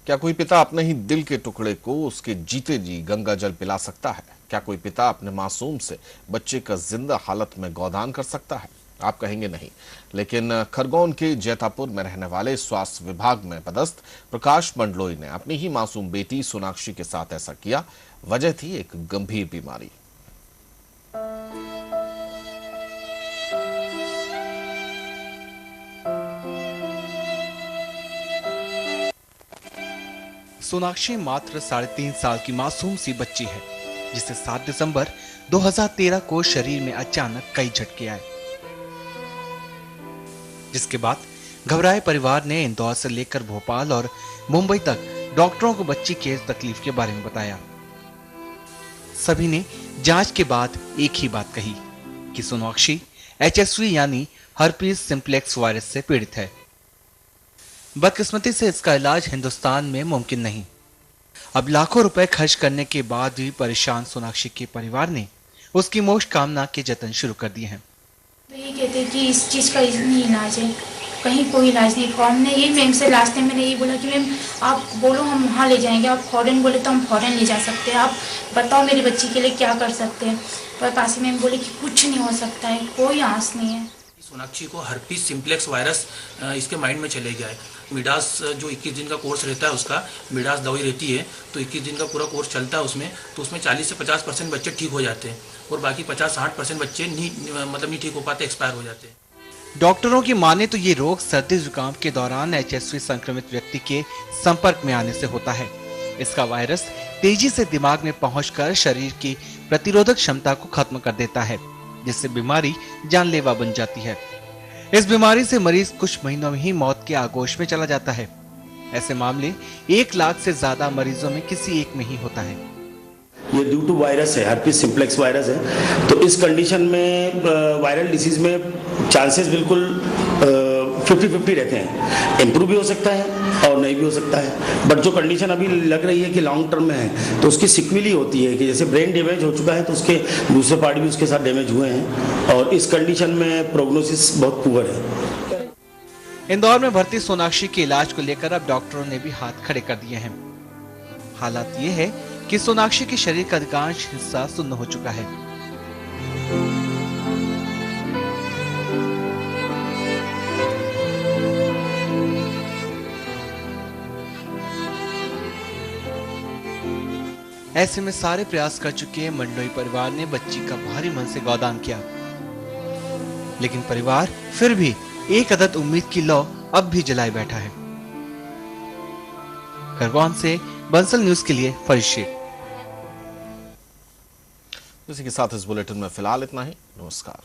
क्या कोई पिता अपने ही दिल के टुकड़े को उसके जीते जी गंगा जल पिला सकता है? क्या कोई पिता अपने मासूम से बच्चे का जिंदा हालत में गोदान कर सकता है? आप कहेंगे नहीं, लेकिन खरगोन के जैतापुर में रहने वाले स्वास्थ्य विभाग में पदस्थ प्रकाश मंडलोई ने अपनी ही मासूम बेटी सोनाक्षी के साथ ऐसा किया। वजह थी एक गंभीर बीमारी। सोनाक्षी मात्र 3.5 साल की मासूम सी बच्ची है, जिसे 7 दिसंबर 2013 को शरीर में अचानक कई झटके आए, जिसके बाद घबराए परिवार ने इंदौर से लेकर भोपाल और मुंबई तक डॉक्टरों को बच्ची के तकलीफ के बारे में बताया। सभी ने जांच के बाद एक ही बात कही कि सोनाक्षी HSV यानी हर्पीज सिंप्लेक्स वायरस से पीड़ित है। बदकिस्मती से इसका इलाज हिंदुस्तान में मुमकिन नहीं। अब लाखों रुपए खर्च करने के बाद भी परेशान सोनाक्षी के परिवार ने उसकी मोक्ष कामना के जतन शुरू कर दिए हैं। तो ये कहते हैं कि इस चीज़ का नहीं इलाज है, कहीं कोई इलाज नहीं। हमने यही मैम से लास्ट टाइम मैंने यही बोला कि मैम आप बोलो हम वहाँ ले जाएंगे, आप फॉरेन बोले तो हम फॉरेन ले जा सकते हैं, आप बताओ मेरी बच्ची के लिए क्या कर सकते हैं। पर काशी मैम बोले कि कुछ नहीं हो सकता है, कोई आस नहीं है। सोनाक्षी को हर्पीज सिंप्लेक्स वायरस इसके माइंड में चले गया है। मिडास जो 21 दिन का कोर्स रहता है, उसका मिडास दवाई रहती है, तो 21 दिन का पूरा कोर्स चलता है उसमें, तो उसमें 40 से 50% बच्चे ठीक हो जाते हैं और बाकी 50-60% बच्चे नहीं ठीक हो पाते, एक्सपायर हो जाते हैं। डॉक्टरों की माने तो ये रोग सर्दी जुकाम के दौरान HSV संक्रमित व्यक्ति के संपर्क में आने से होता है। इसका वायरस तेजी से दिमाग में पहुंचकर शरीर की प्रतिरोधक क्षमता को खत्म कर देता है, जिससे बीमारी जानलेवा बन जाती है। इस बीमारी से मरीज कुछ महीनों में ही मौत के आगोश में चला जाता है। ऐसे मामले 1 लाख से ज्यादा मरीजों में किसी एक में ही होता है। ये ड्यू टू वायरस है, हर्पीज सिंप्लेक्स वायरस है। तो इस कंडीशन में वायरल डिसीज में चांसेस बिल्कुल 50-50 रहते हैं। इम्प्रूव भी हो सकता है और नहीं भी हो सकता है, बट जो कंडीशन अभी लग रही है कि लॉन्ग टर्म में है, तो उसकी सिक्विली होती है कि जैसे ब्रेन डैमेज हो चुका है तो उसके दूसरे पार्ट भी उसके साथ डैमेज हुए हैं और इस कंडीशन में प्रोग्नोसिस बहुत पुअर है। इंदौर में भर्ती सोनाक्षी के इलाज को लेकर अब डॉक्टरों ने भी हाथ खड़े कर दिए हैं। हालात ये है कि सोनाक्षी के शरीर का अधिकांश हिस्सा सुन्न हो चुका है। ऐसे में सारे प्रयास कर चुके मंडलोई परिवार ने बच्ची का भारी मन से गोदान किया, लेकिन परिवार फिर भी एक अदद उम्मीद की लौ अब भी जलाए बैठा है। खरगोन से बंसल न्यूज के लिए फरीद शेख। इसी के साथ इस बुलेटिन में फिलहाल इतना ही। नमस्कार।